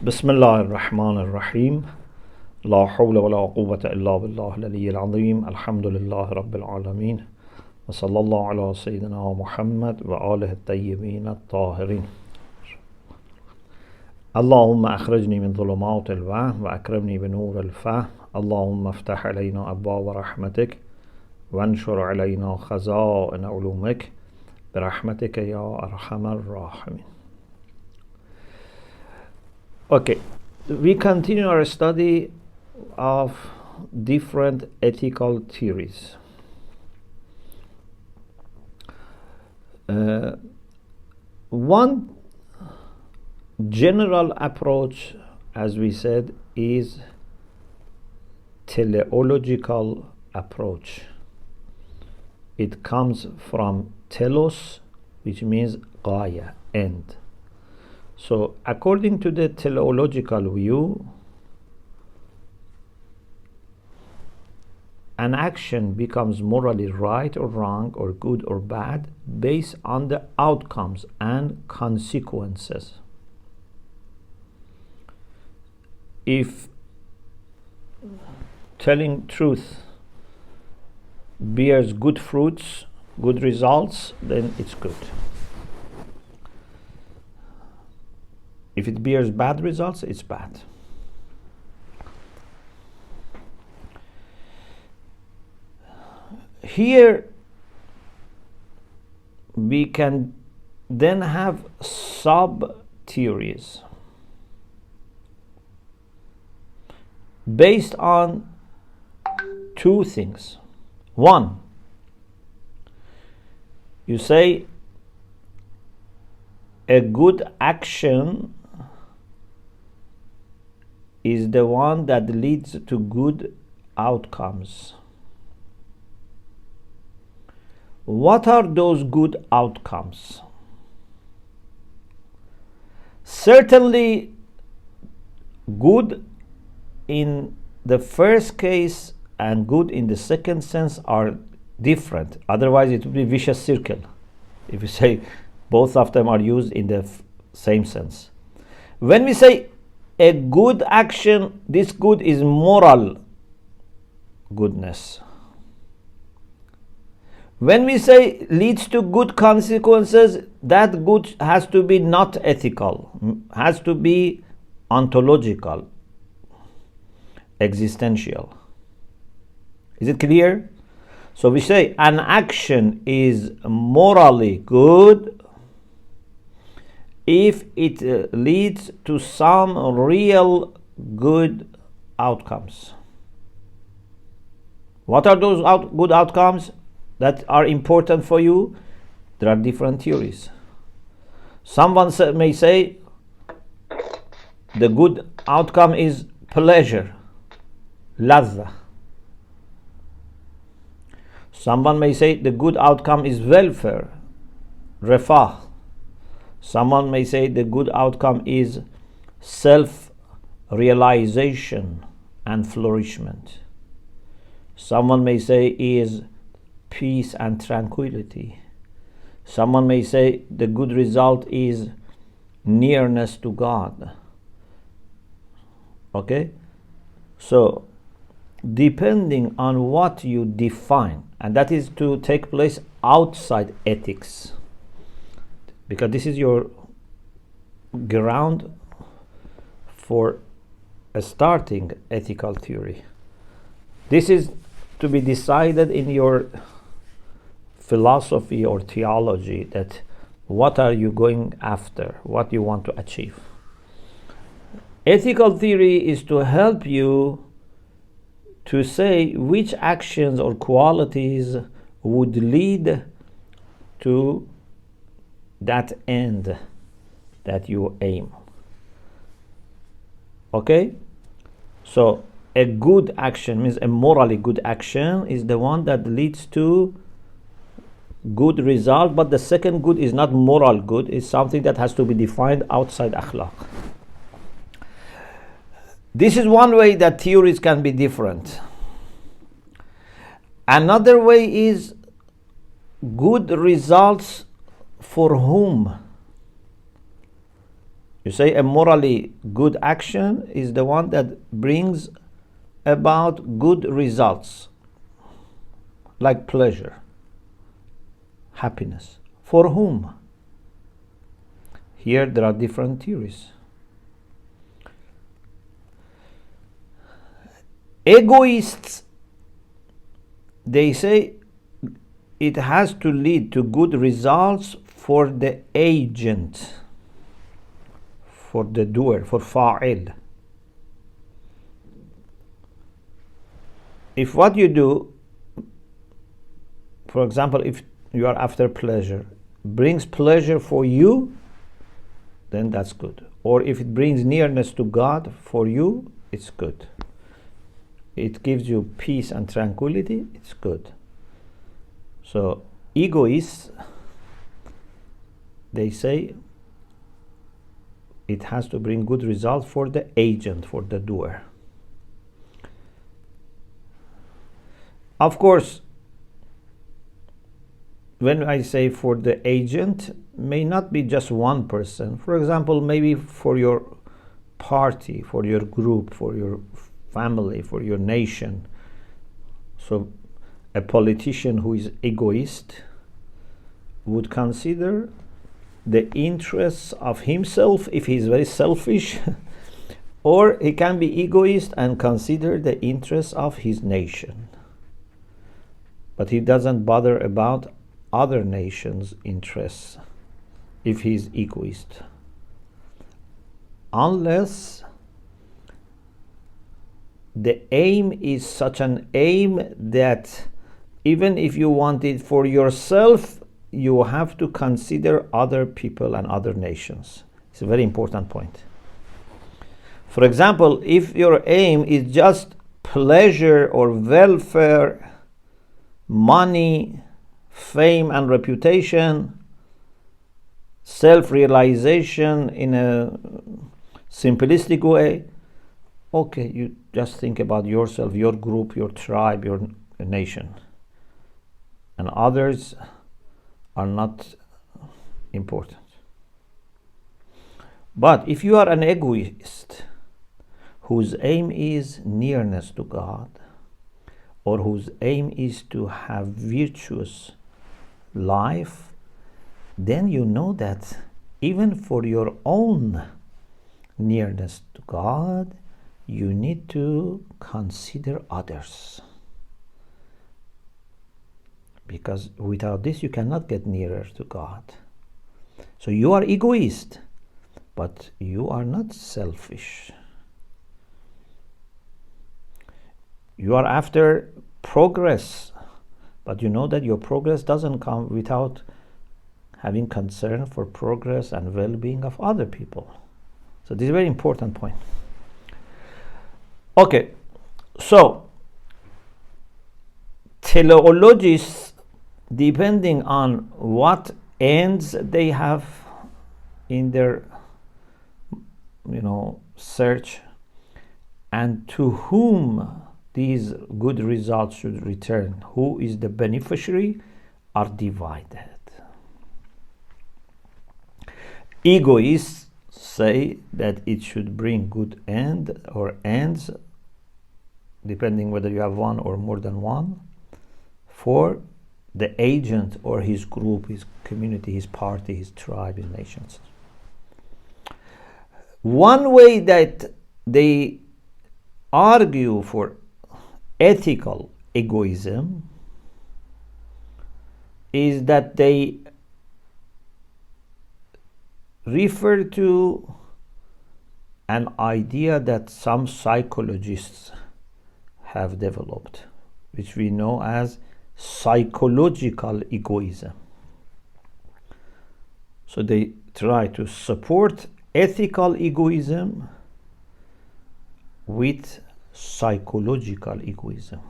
بسم الله الرحمن الرحيم لا حول ولا قوة إلا بالله العلي العظيم الحمد لله رب العالمين وصلى الله على سيدنا محمد وآله الطيبين الطاهرين اللهم أخرجني من ظلمات الوهم وأكرمني بنور الفهم اللهم افتح علينا أبواب رحمتك وانشر علينا خزائن علومك برحمتك يا أرحم الراحمين. Okay, we continue our study of different ethical theories. One general approach, as we said, is teleological approach. It comes from telos, which means ghaya, end. So according to the teleological view, an action becomes morally right or wrong or good or bad based on the outcomes and consequences. If telling truth bears good fruits, good results, then it's good. If it bears bad results, it's bad. Here we can then have sub-theories based on two things. One, you say a good action is the one that leads to good outcomes. What are those good outcomes? Certainly, good in the first case and good in the second sense are different. Otherwise, it would be a vicious circle if you say both of them are used in the same sense. When we say a good action, this good is moral goodness. When we say leads to good consequences, that good has to be not ethical, has to be ontological, existential. Is it clear? So we say an action is morally good if it leads to some real good outcomes. What are those good outcomes that are important for you? There are different theories. Someone may say the good outcome is pleasure, ladha. Someone may say the good outcome is welfare, refah. Someone may say the good outcome is self-realization and flourishment. Someone may say is peace and tranquility. Someone may say the good result is nearness to God. Okay? So, depending on what you define, and that is to take place outside ethics, because this is your ground for a starting ethical theory. This is to be decided in your philosophy or theology, that what are you going after, what you want to achieve. Ethical theory is to help you to say which actions or qualities would lead to that end that you aim. Okay? So a good action means a morally good action is the one that leads to good result, but the second good is not moral good, it's something that has to be defined outside akhlaq. This is one way that theories can be different. Another way is good results for whom? You say a morally good action is the one that brings about good results, like pleasure, happiness. For whom? Here there are different theories. Egoists, they say it has to lead to good results for the agent, for the doer, for fa'il. If what you do, for example, if you are after pleasure, brings pleasure for you, then that's good. Or if it brings nearness to God for you, it's good. It gives you peace and tranquility, it's good. So egoists, they say it has to bring good results for the agent, for the doer. Of course, when I say for the agent, may not be just one person. For example, maybe for your party, for your group, for your family, for your nation. So a politician who is egoist would consider the interests of himself if he is very selfish, or he can be egoist and consider the interests of his nation. But he doesn't bother about other nations' interests if he is egoist. Unless the aim is such an aim that even if you want it for yourself, you have to consider other people and other nations. It's a very important point. For example, if your aim is just pleasure or welfare, money, fame and reputation, self-realization in a simplistic way, okay, you just think about yourself, your group, your tribe, your nation. And others are not important. But if you are an egoist whose aim is nearness to God, or whose aim is to have virtuous life, then you know that even for your own nearness to God, you need to consider others. Because without this, you cannot get nearer to God. So you are egoist, but you are not selfish. You are after progress, but you know that your progress doesn't come without having concern for progress and well-being of other people. So this is a very important point. Okay, so teleologists, depending on what ends they have in their search, and to whom these good results should return, who is the beneficiary, are divided. Egoists say that it should bring good end or ends, depending whether you have one or more than one, for the agent or his group, his community, his party, his tribe, his nations. One way that they argue for ethical egoism is that they refer to an idea that some psychologists have developed, which we know as psychological egoism. So they try to support ethical egoism with psychological egoism.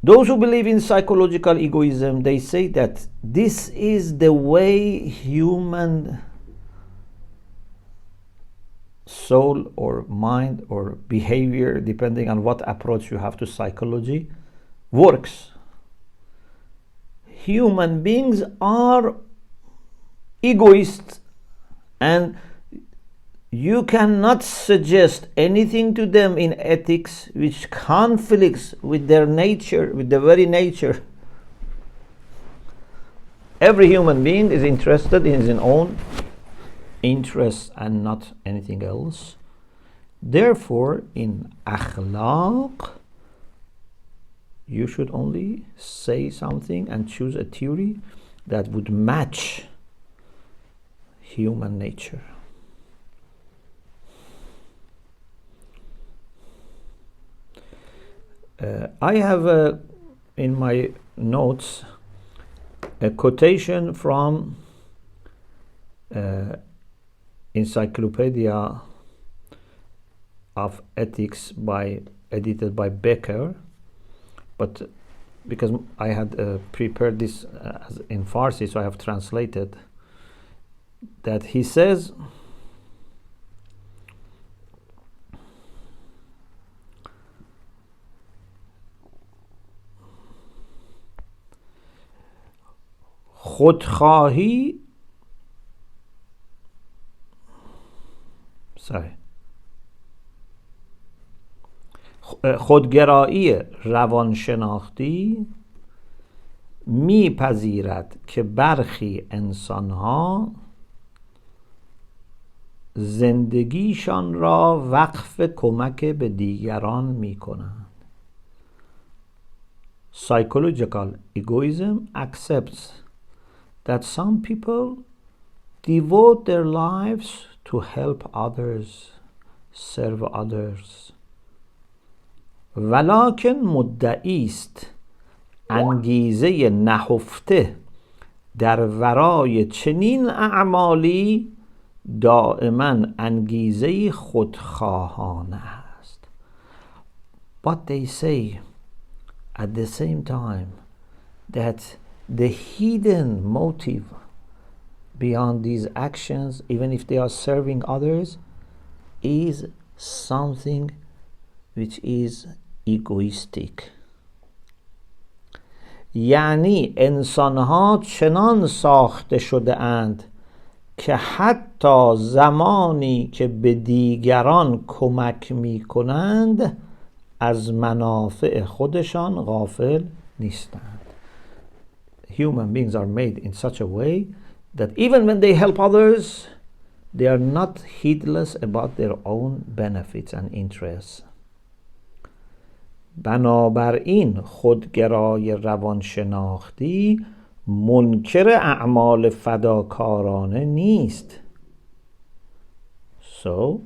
Those who believe in psychological egoism, they say that this is the way human soul or mind or behavior, depending on what approach you have to psychology, works. Human beings are egoists And you cannot suggest anything to them in ethics which conflicts with their nature, with the very nature. Every human being is interested in his own interests and not anything else. Therefore, in akhlaq, you should only say something and choose a theory that would match human nature. I have in my notes a quotation from Encyclopedia of Ethics edited by Becker, but because I had prepared this in Farsi, so I have translated that. He says, خودخواهی خودگرایی روانشناختی میپذیرد که برخی انسانها زندگیشان را وقف کمک به دیگران میکنند. Psychological egoism accepts that some people devote their lives to help others, serve others. ولکن مدعی است انگیزه نهفته در ورای چنین اعمالی دائما انگیزه خودخواهانه است. But they say at the same time that the hidden motive beyond these actions, even if they are serving others, is something which is egoistic. یعنی انسانها چنان ساخته شده اند که حتی زمانی که به دیگران کمک می کنند از منافع خودشان غافل نیستند. Human beings are made in such a way that even when they help others, they are not heedless about their own benefits and interests. بنابراین خودگرای روانشناختی منکر اعمال فداکارانه نیست. So,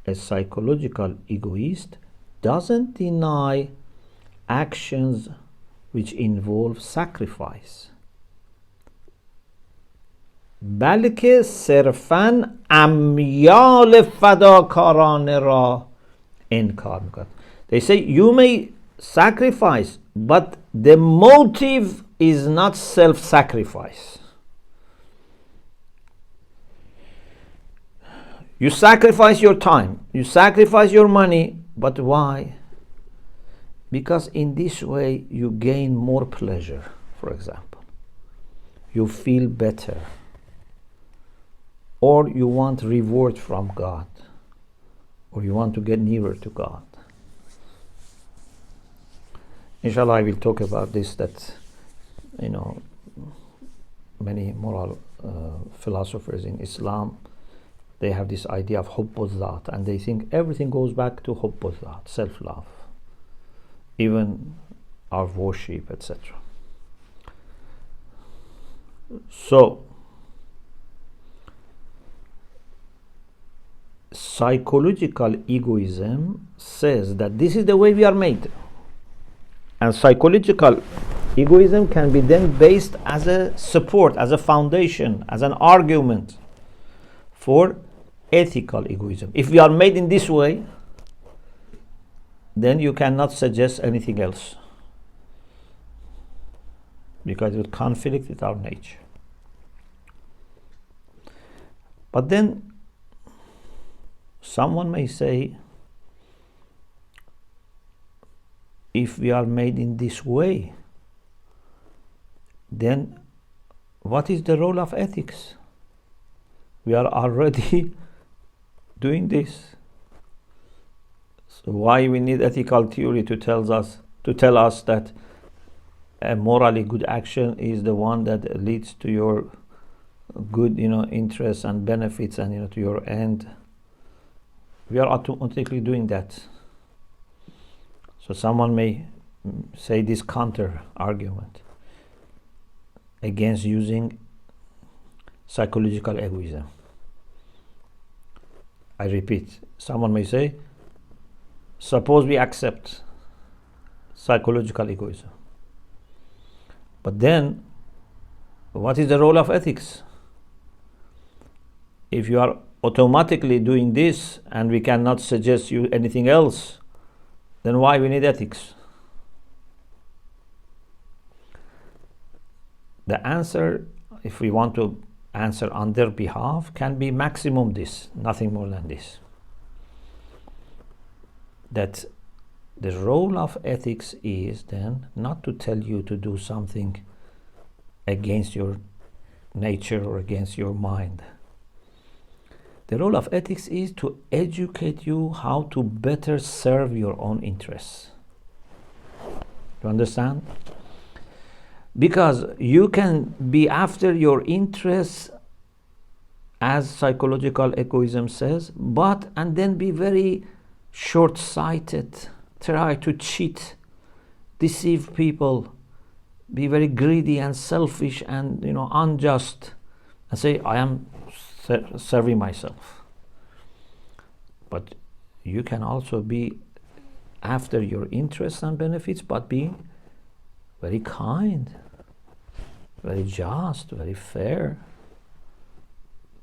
a psychological egoist doesn't deny actions which involve sacrifice, بلکه صرفاً امیال فداکارانه را انکار میکند. They say you may sacrifice, but the motive is not self-sacrifice. You sacrifice your time, you sacrifice your money, but why? Because in this way you gain more pleasure, for example. You feel better. Or you want reward from God. Or you want to get nearer to God. Inshallah, I will talk about this, that, many moral philosophers in Islam, they have this idea of hubbul dhat, and they think everything goes back to hubbul dhat, self-love, even our worship, etc. So, psychological egoism says that this is the way we are made. And psychological egoism can be then based as a support, as a foundation, as an argument for ethical egoism. If we are made in this way, then you cannot suggest anything else, because it would conflict with our nature. But then someone may say, if we are made in this way, then what is the role of ethics? We are already doing this. So why we need ethical theory to tell us that a morally good action is the one that leads to your good, interests and benefits and to your end? We are automatically doing that. So someone may say this counter argument against using psychological egoism. I repeat, someone may say, suppose we accept psychological egoism, but then what is the role of ethics? If you are automatically doing this and we cannot suggest you anything else, then why we need ethics? The answer, if we want to answer on their behalf, can be maximum this, nothing more than this. That the role of ethics is then not to tell you to do something against your nature or against your mind. The role of ethics is to educate you how to better serve your own interests. You understand? Because you can be after your interests, as psychological egoism says, and then be very short-sighted, try to cheat, deceive people, be very greedy and selfish and unjust, and say, I am serving myself. But you can also be after your interests and benefits, but be very kind, very just, very fair.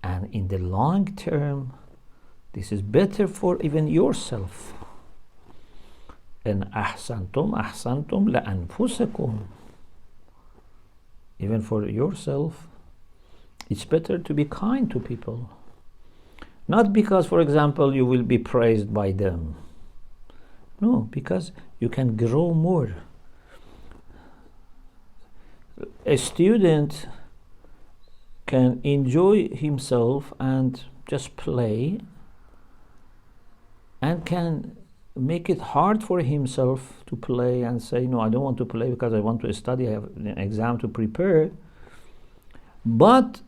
And in the long term, this is better for even yourself. إن أحسنتم أحسنتم لأنفسكم. Even for yourself, it's better to be kind to people. Not because, for example, you will be praised by them. No, because you can grow more. A student can enjoy himself and just play, and can make it hard for himself to play and say, no, I don't want to play because I want to study, I have an exam to prepare. But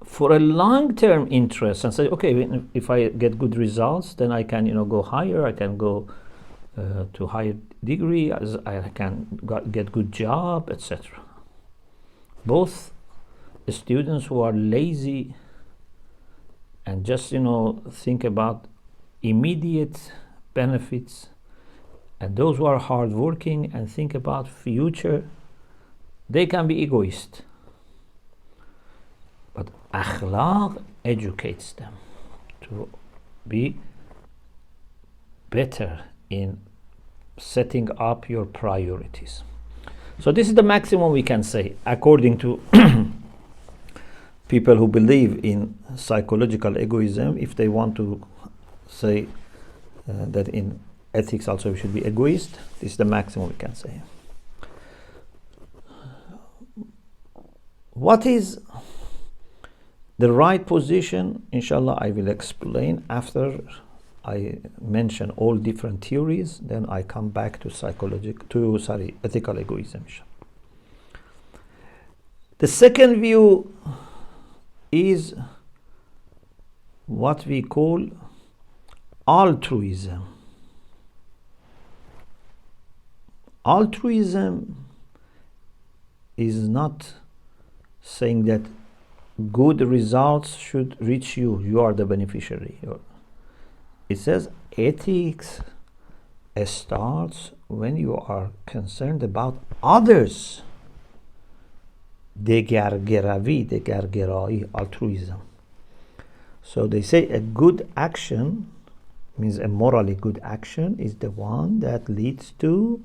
for a long-term interest, and say, okay, if I get good results, then I can go higher, I can go to higher degree, as I can get good job, etc. Both students who are lazy and just think about immediate benefits, and those who are hardworking and think about future, they can be egoist. But akhlaq educates them to be better in setting up your priorities. So this is the maximum we can say, according to people who believe in psychological egoism. If they want to say that in ethics also we should be egoist, this is the maximum we can say. What is the right position? Inshallah, I will explain after I mention all different theories. Then I come back to ethical egoism. The second view is what we call altruism. Altruism is not saying that good results should reach you, you are the beneficiary. It says ethics starts when you are concerned about others. Degargerai, altruism. So they say a good action, means a morally good action, is the one that leads to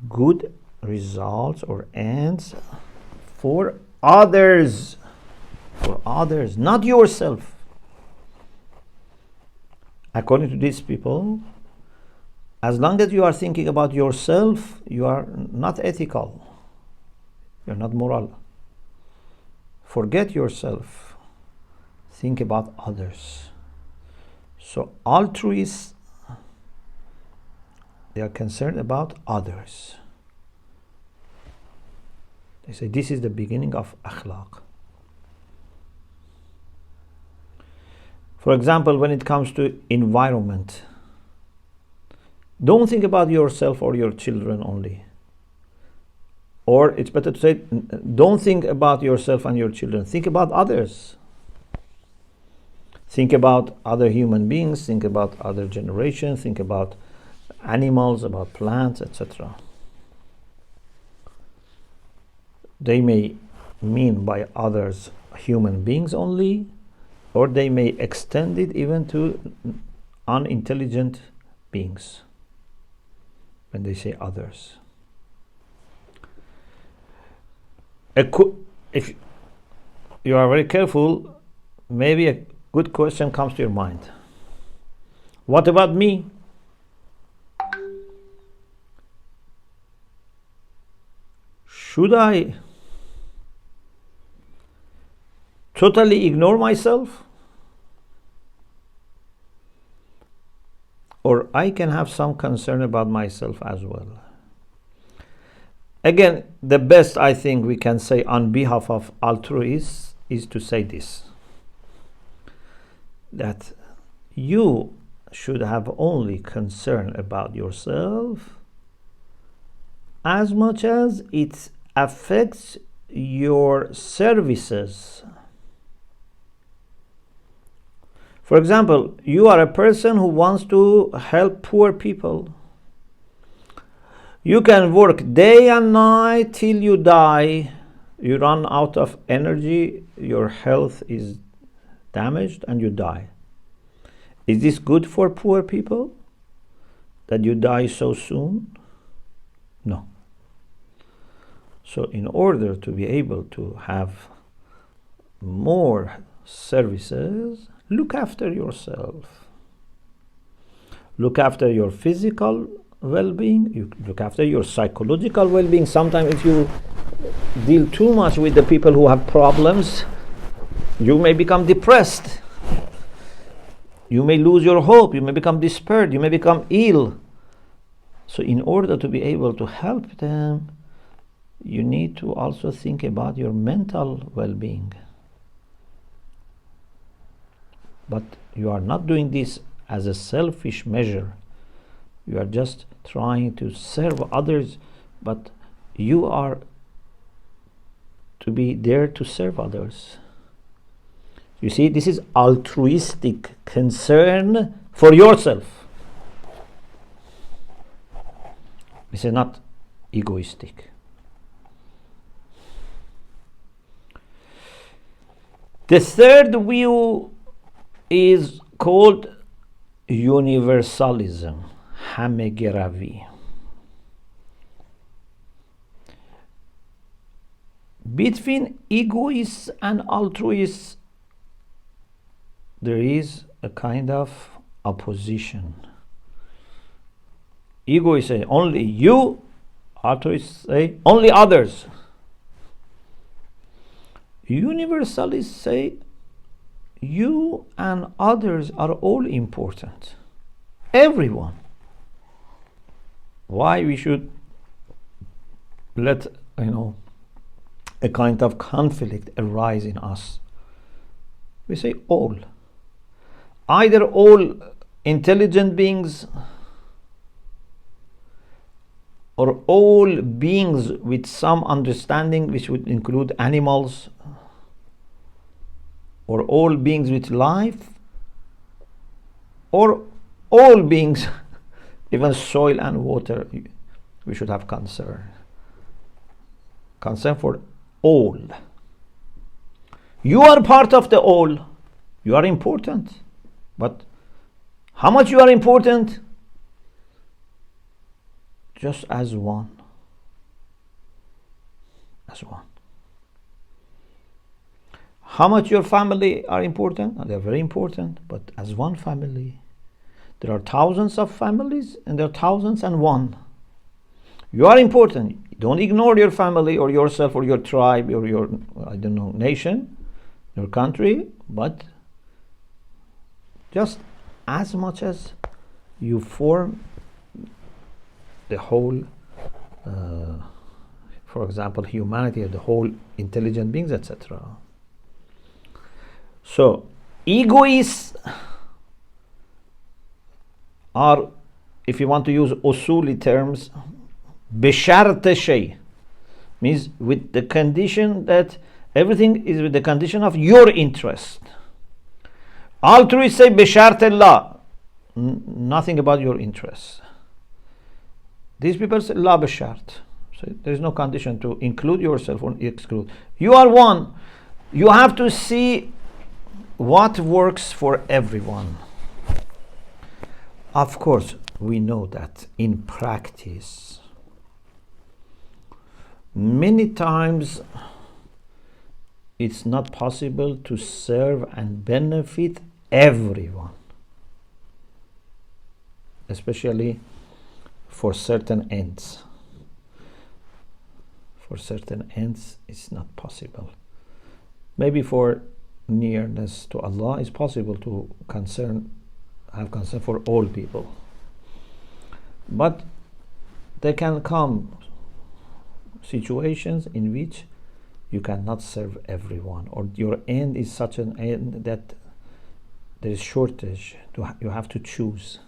good results or ends for others. For others, not yourself. According to these people, as long as you are thinking about yourself, you are not ethical. You're not moral. Forget yourself. think about others. So altruists, they are concerned about others. They say this is the beginning of akhlaq. For example, when it comes to environment, don't think about yourself or your children only. Or it's better to say, don't think about yourself and your children. Think about others. Think about other human beings, think about other generations, think about animals, about plants, etc. They may mean by others human beings only, or they may extend it even to unintelligent beings when they say others. If you are very careful, maybe a good question comes to your mind. What about me? Should I totally ignore myself? Or I can have some concern about myself as well. Again, the best I think we can say on behalf of altruists is to say this, that you should have only concern about yourself as much as it affects your services. For example, you are a person who wants to help poor people. You can work day and night till you die. You run out of energy, your health is damaged, and you die. Is this good for poor people, that you die so soon? No. So in order to be able to have more services, look after yourself. Look after your physical well-being, you look after your psychological well-being. Sometimes if you deal too much with the people who have problems, you may become depressed. You may lose your hope, you may become despaired, you may become ill. So in order to be able to help them, you need to also think about your mental well-being. But you are not doing this as a selfish measure. You are just trying to serve others, but you are to be there to serve others. You see, this is altruistic concern for yourself. This is not egoistic. The third view is called universalism, همه‌گرایی. Between egoists and altruists, there is a kind of opposition. Egoists say only you, altruists say only others. Universalists say you and others are all important. Everyone. Why we should let a kind of conflict arise in us? We say all. Either all intelligent beings or all beings with some understanding, which would include animals, or all beings with life, or all beings, even soil and water. We should have concern for all. You are part of the all. You are important. But how much you are important? Just as one. As one. How much your family are important? They are very important, but as one family. There are thousands of families and there are thousands and one. You are important. Don't ignore your family or yourself or your tribe or your, nation, your country, but just as much as you form the whole, for example, humanity, the whole intelligent beings, etc. So, egoists are, if you want to use usuli terms, bishart shay, means with the condition that everything is with the condition of your interest. Altruists say bishart Allah, nothing about your interest. These people say la bishart, so there is no condition to include yourself or exclude. You are one. You have to see what works for everyone. Of course, we know that in practice, many times it's not possible to serve and benefit everyone, especially for certain ends. For certain ends, it's not possible. Maybe for nearness to Allah, it's possible to have concern for all people. But there can come situations in which you cannot serve everyone, or your end is such an end that there is shortage. You have to choose.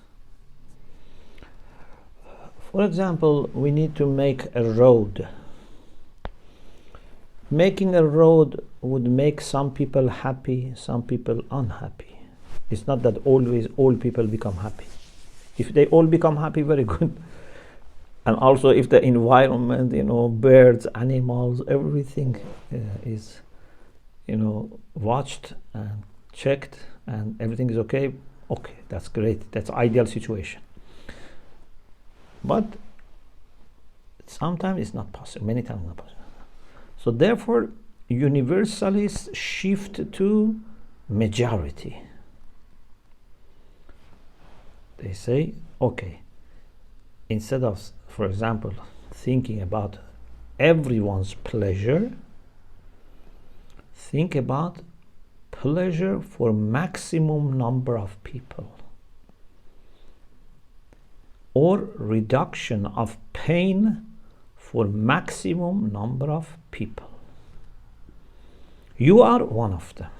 For example, we need to make a road. Making a road would make some people happy, some people unhappy. It's not that always all people become happy. If they all become happy, very good. And also if the environment, birds, animals, everything is, watched and checked and everything is okay, that's great. That's ideal situation. But sometimes it's not possible, many times not possible. So therefore, universalists shift to majority. They say, instead of, for example, thinking about everyone's pleasure, think about pleasure for maximum number of people, or reduction of pain for maximum number of people. You are one of them.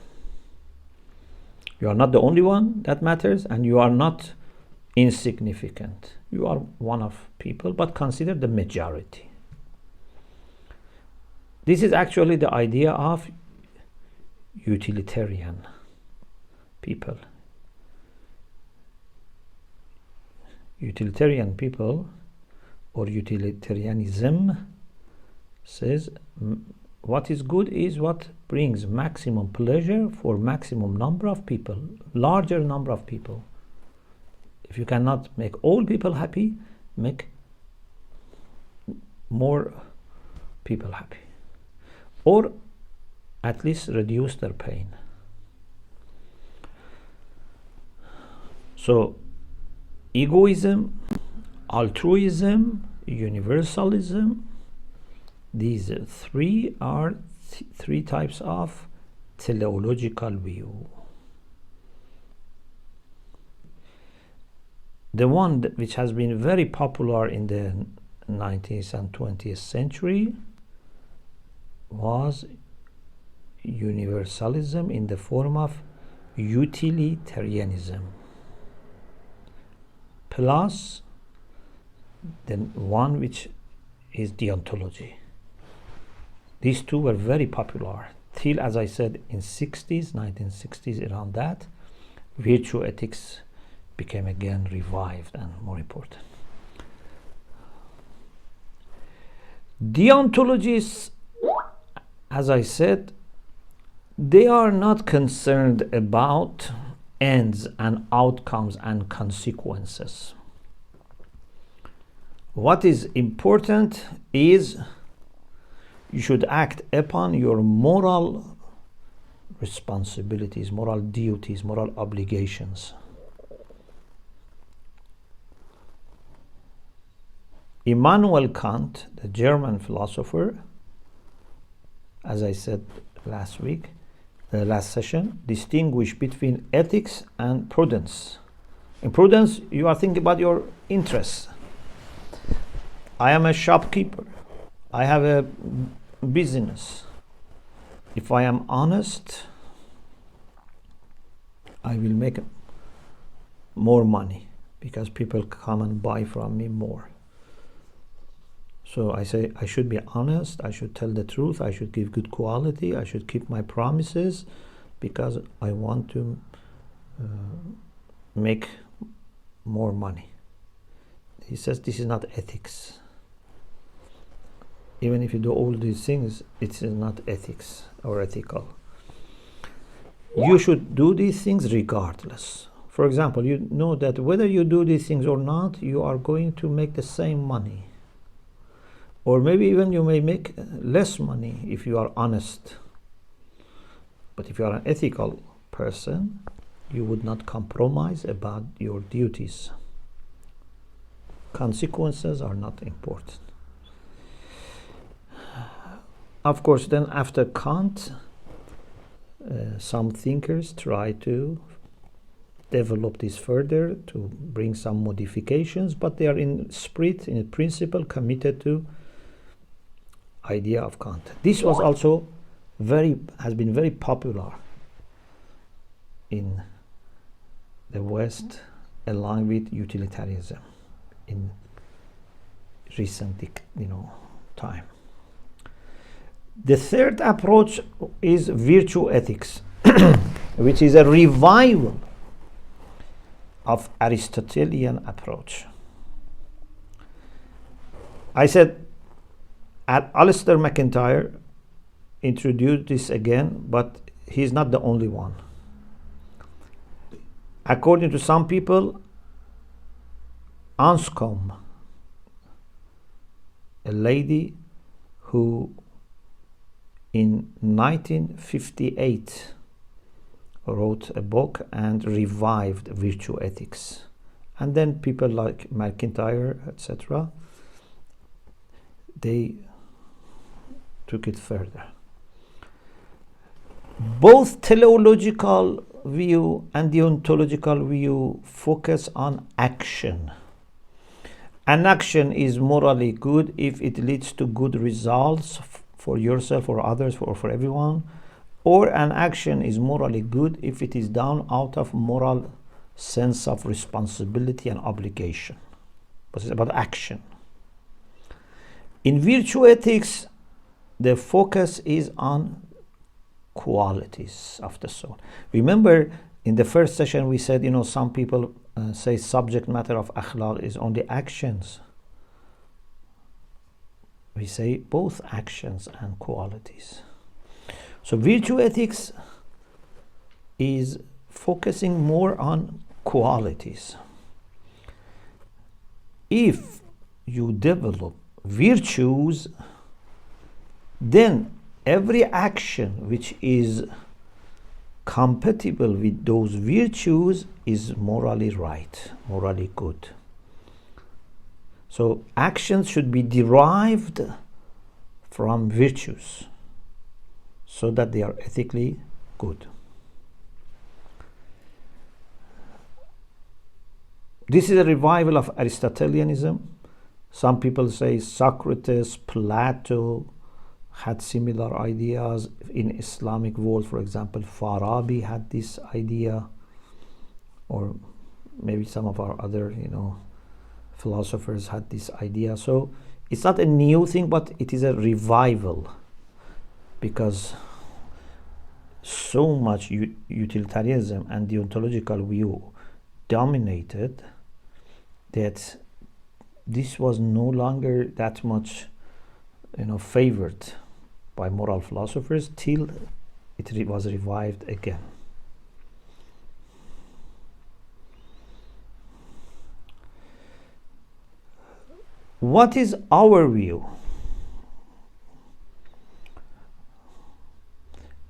You are not the only one that matters, and you are not insignificant. You are one of people, but consider the majority. This is actually the idea of utilitarian people. Utilitarian people, or utilitarianism, says what is good is what brings maximum pleasure for maximum number of people, larger number of people. If you cannot make all people happy, make more people happy, or at least reduce their pain. So egoism, altruism, universalism, these three are three types of teleological view. The one which has been very popular in the 19th and 20th century was universalism in the form of utilitarianism, plus the one which is deontology. These two were very popular till, as I said, in 1960s, around that, virtue ethics became again revived and more important. Deontologists, as I said, they are not concerned about ends and outcomes and consequences. What is important is you should act upon your moral responsibilities, moral duties, moral obligations. Immanuel Kant, the German philosopher, as I said last week, the last session, distinguish between ethics and prudence. In prudence, you are thinking about your interests. I am a shopkeeper. I have a business. If I am honest, I will make more money because people come and buy from me more. So I say I should be honest, I should tell the truth, I should give good quality, I should keep my promises because I want to make more money. He says this is not ethics. Even if you do all these things, it is not ethics or ethical. You should do these things regardless. For example, you know that whether you do these things or not, you are going to make the same money. Or maybe even you may make less money if you are honest. But if you are an ethical person, you would not compromise about your duties. Consequences are not important. Of course, then after Kant, some thinkers try to develop this further, to bring some modifications, but they are in spirit, in principle, committed to idea of Kant. This was also has been very popular in the West, along with utilitarianism in recent, time. The third approach is virtue ethics, which is a revival of Aristotelian approach. I said Alistair MacIntyre introduced this again, but he's not the only one. According to some people, Anscombe, a lady who in 1958 wrote a book and revived virtue ethics. And then people like MacIntyre, etc., they took it further. Both teleological view and deontological view focus on action. An action is morally good if it leads to good results for yourself or others or for everyone, or an action is morally good if it is done out of moral sense of responsibility and obligation. But it's about action. In virtue ethics, the focus is on qualities of the soul. Remember, in the first session we said, some people say subject matter of akhlaq is only actions. We say both actions and qualities. So virtue ethics is focusing more on qualities. If you develop virtues, then every action which is compatible with those virtues is morally right, morally good. So actions should be derived from virtues so that they are ethically good. This is a revival of Aristotelianism. Some people say Socrates, Plato had similar ideas. In Islamic world, for example, Farabi had this idea, or maybe some of our other, philosophers had this idea. So it's not a new thing, but it is a revival, because so much utilitarianism and deontological view dominated that this was no longer that much favored by moral philosophers till it was revived again. What is our view?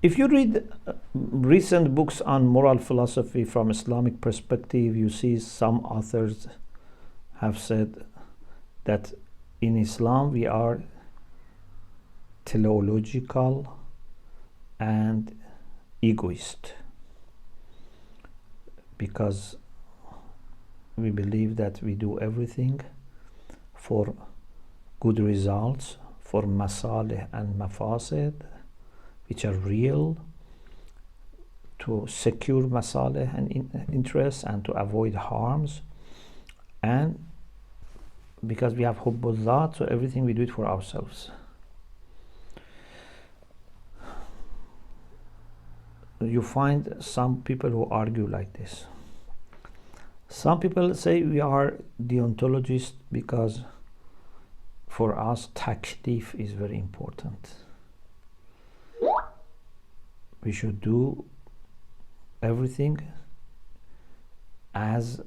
If you read recent books on moral philosophy from Islamic perspective, you see some authors have said that in Islam we are teleological and egoist, because we believe that we do everything for good results, for masalih and mafasid, which are real, to secure masalih and interests and to avoid harms, and because we have hubbullah, so everything we do it for ourselves. You find some people who argue like this. Some people say we are deontologists because for us taklif is very important. We should do everything as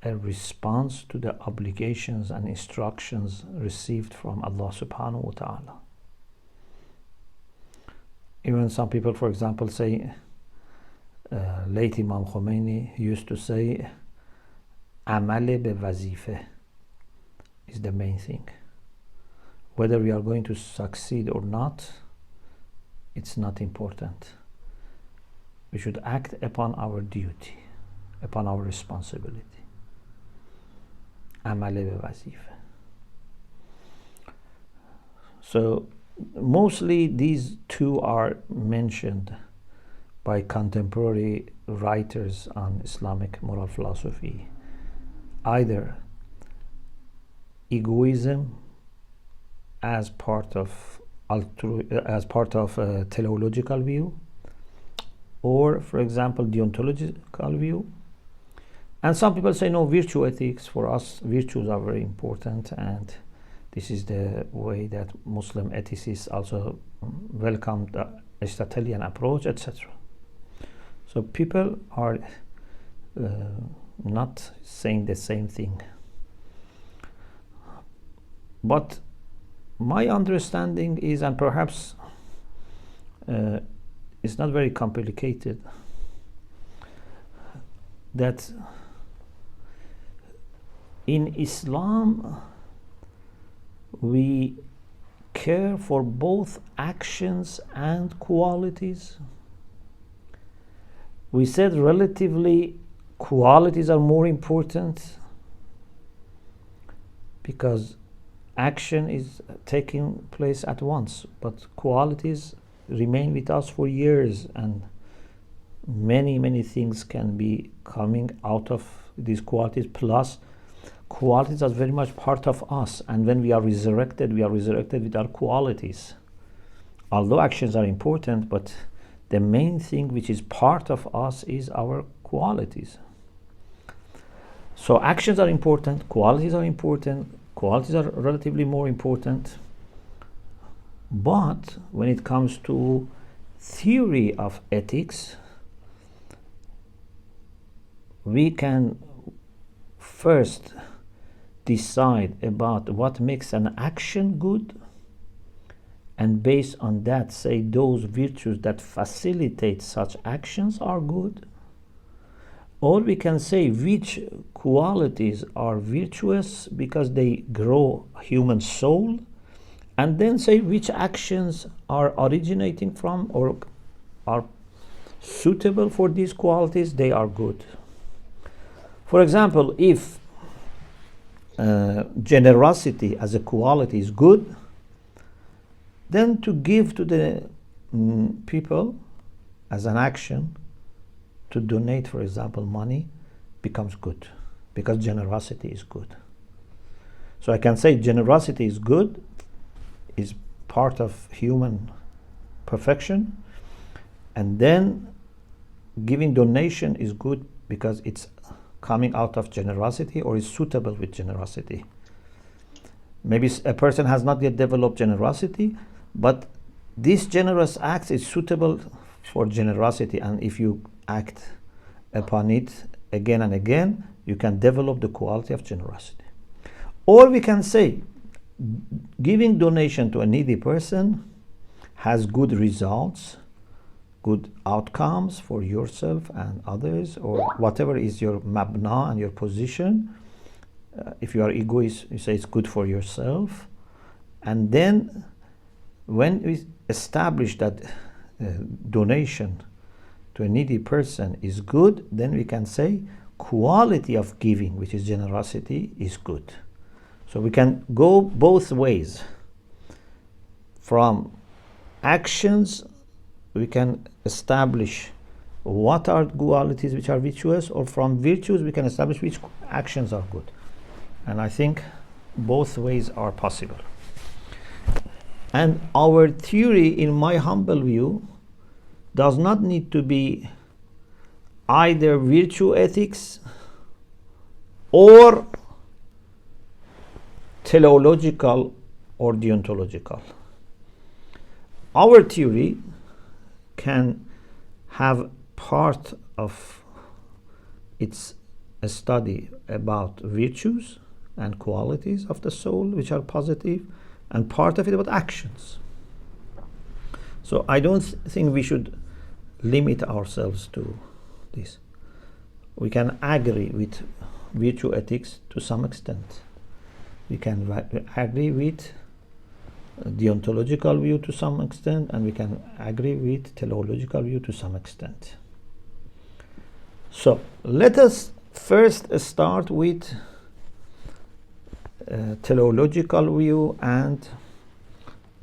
a response to the obligations and instructions received from Allah subhanahu wa ta'ala. Even some people, for example, say, late Imam Khomeini used to say, amal be wazife is the main thing. Whether we are going to succeed or not, it's not important. We should act upon our duty, upon our responsibility. Amal be wazife. So mostly these two are mentioned by contemporary writers on Islamic moral philosophy. Either egoism as part of a teleological view, or, for example, deontological view. And some people say, no, virtue ethics, for us, virtues are very important, and this is the way that Muslim ethicists also welcome the Aristotelian approach, etc. So people are not saying the same thing. But my understanding is, and perhaps it's not very complicated, that in Islam we care for both actions and qualities. We said relatively qualities are more important because action is taking place at once, but qualities remain with us for years, and many things can be coming out of these qualities. Plus, qualities are very much part of us, and when we are resurrected with our qualities. Although actions are important, but the main thing which is part of us is our qualities. So actions are important, qualities are important, qualities are relatively more important. But when it comes to theory of ethics, we can first decide about what makes an action good, and based on that say those virtues that facilitate such actions are good. Or we can say which qualities are virtuous because they grow human soul, and then say which actions are originating from or are suitable for these qualities, they are good. For example, if generosity as a quality is good, then to give to the people as an action, to donate, for example, money, becomes good because generosity is good. So I can say generosity is good, is part of human perfection, and then giving donation is good because it's coming out of generosity or is suitable with generosity. Maybe a person has not yet developed generosity, but this generous act is suitable for generosity, and if you act upon it again and again, you can develop the quality of generosity. Or we can say giving donation to a needy person has good results, good outcomes for yourself and others, or whatever is your mabna and your position. If you are egoist, you say it's good for yourself. And then when we establish that donation to a needy person is good, then we can say quality of giving, which is generosity, is good. So we can go both ways. From actions, we can establish what are qualities which are virtuous, or from virtues, we can establish which actions are good. And I think both ways are possible. And our theory, in my humble view, does not need to be either virtue ethics or teleological or deontological. Our theory can have part of its study about virtues and qualities of the soul which are positive, and part of it about actions. So I don't think we should limit ourselves to this. We can agree with virtue ethics to some extent. We can agree with deontological view to some extent, and we can agree with teleological view to some extent. So let us first start with teleological view and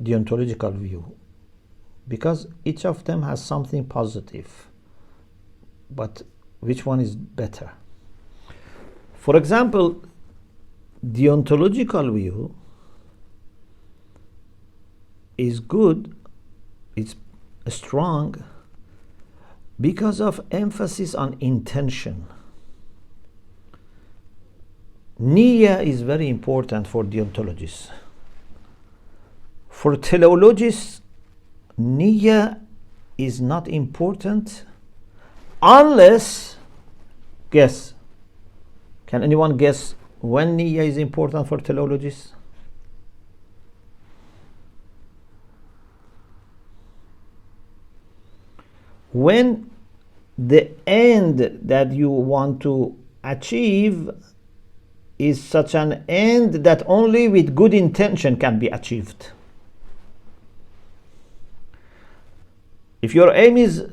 deontological view, because each of them has something positive, but which one is better? For example, deontological view is good, it's strong, because of emphasis on intention. Niyya is very important for deontologists. For teleologists, niyya is not important unless, guess, can anyone guess when niyya is important for teleologists? When the end that you want to achieve is such an end that only with good intention can be achieved. If your aim is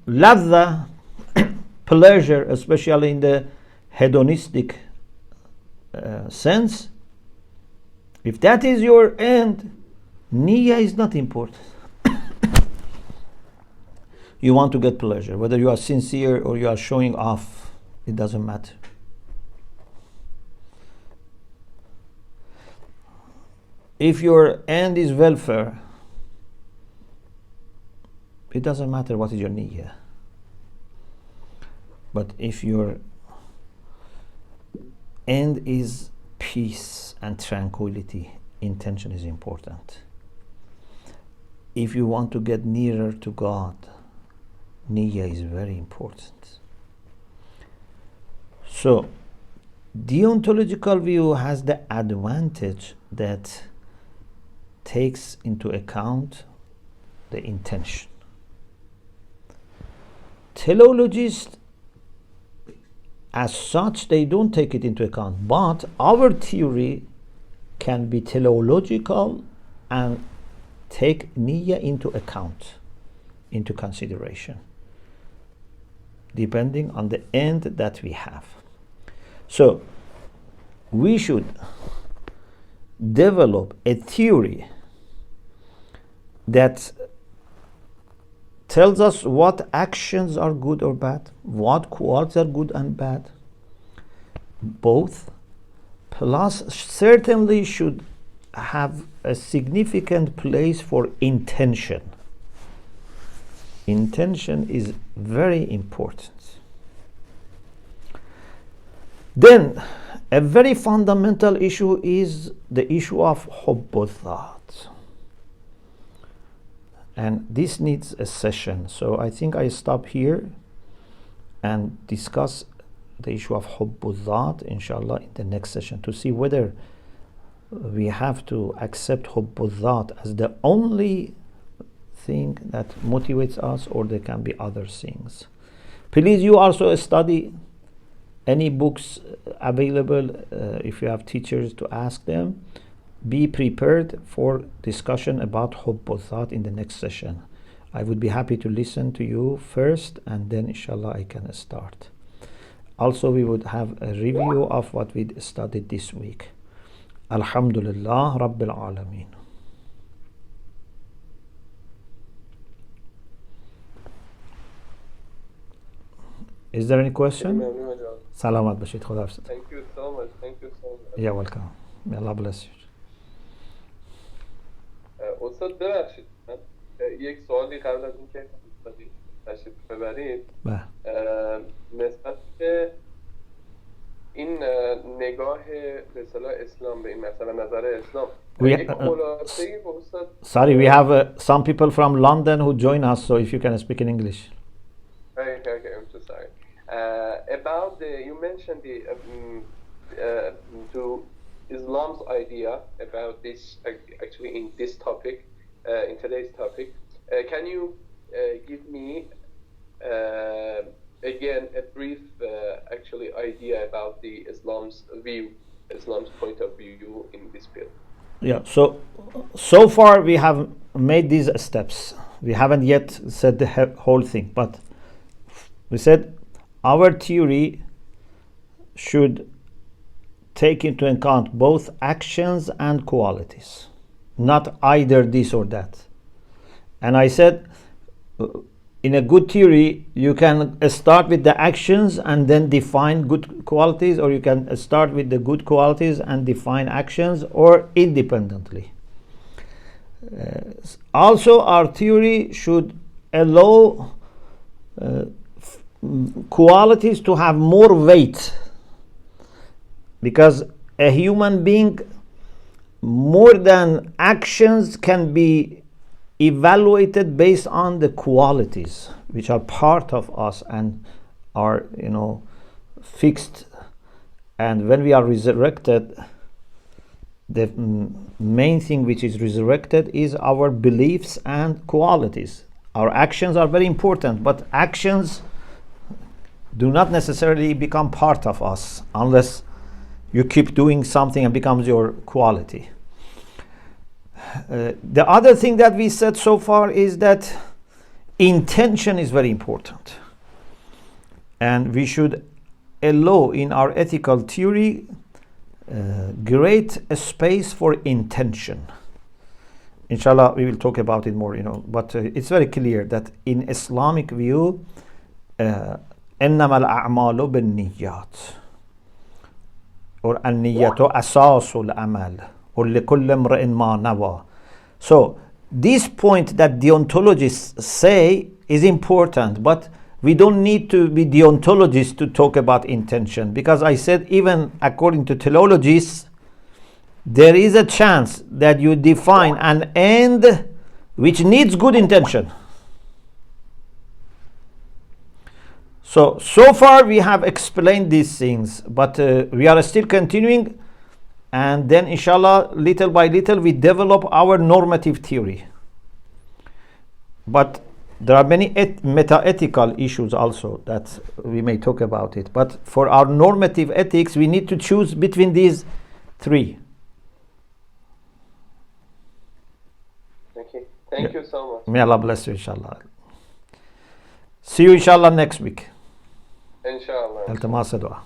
ladha, pleasure, especially in the hedonistic sense, if that is your end, niyya is not important. You want to get pleasure, whether you are sincere or you are showing off, it doesn't matter. If your end is welfare, it doesn't matter what is your niyyah. But if your end is peace and tranquility, intention is important. If you want to get nearer to God, niyyah is very important. So, deontological view has the advantage that takes into account the intention. Teleologists, as such, they don't take it into account, but our theory can be teleological and take niyyah into account, into consideration, depending on the end that we have. So we should develop a theory that tells us what actions are good or bad, what qualities are good and bad, both, plus certainly should have a significant place for intention. Intention is very important. Then, a very fundamental issue is the issue of hubbu dhat. And this needs a session. So I think I stop here and discuss the issue of hubbu dhat, inshallah, in the next session, to see whether we have to accept hubbu dhat as the only thing that motivates us, or there can be other things. Please, you also study any books available. If you have teachers, to ask them. Be prepared for discussion about hubbu dhat in the next session. I would be happy to listen to you first, and then inshallah I can start. Also, we would have a review of what we studied this week. Alhamdulillah Rabbil Alameen. Is there any question? Salamat Bashid. Khuda Hafiz. Thank you so much. Thank you so much. You're welcome. May Allah bless you. استاد ببخشید من یک سوالی قبل از اینکه تشریف ببرید نسبت به این نگاه به اصطلاح اسلام به این مسئله نظر اسلام sorry, we have some people from London who join us, so if you can speak in English. Okay, I'm so sorry. About you mentioned to Islam's idea about this actually in this topic, in today's topic. Can you give me again a brief actually idea about the Islam's point of view in this field? Yeah, so far we have made these steps. We haven't yet said the whole thing, but we said our theory should take into account both actions and qualities, not either this or that. And I said, in a good theory, you can start with the actions and then define good qualities, or you can start with the good qualities and define actions, or independently. Also, our theory should allow qualities to have more weight, because a human being, more than actions, can be evaluated based on the qualities which are part of us and are, fixed. And when we are resurrected, the main thing which is resurrected is our beliefs and qualities. Our actions are very important, but actions do not necessarily become part of us unless you keep doing something and becomes your quality. The other thing that we said so far is that intention is very important, and we should allow in our ethical theory great space for intention. Inshallah, we will talk about it more, but it's very clear that in Islamic view, إنما الأعمال بالنيات, or النية أساس العمل, or لكل امرئ ما نوى. So this point that deontologists say is important, but we don't need to be deontologists to talk about intention, because I said even according to teleologists, there is a chance that you define an end which needs good intention. So far we have explained these things, but we are still continuing, and then inshallah, little by little, we develop our normative theory. But there are many meta-ethical issues also that we may talk about it. But for our normative ethics, we need to choose between these three. Okay. Thank you so much. May Allah bless you, inshallah. See you, inshallah, next week. Inshallah. Iltimas dua.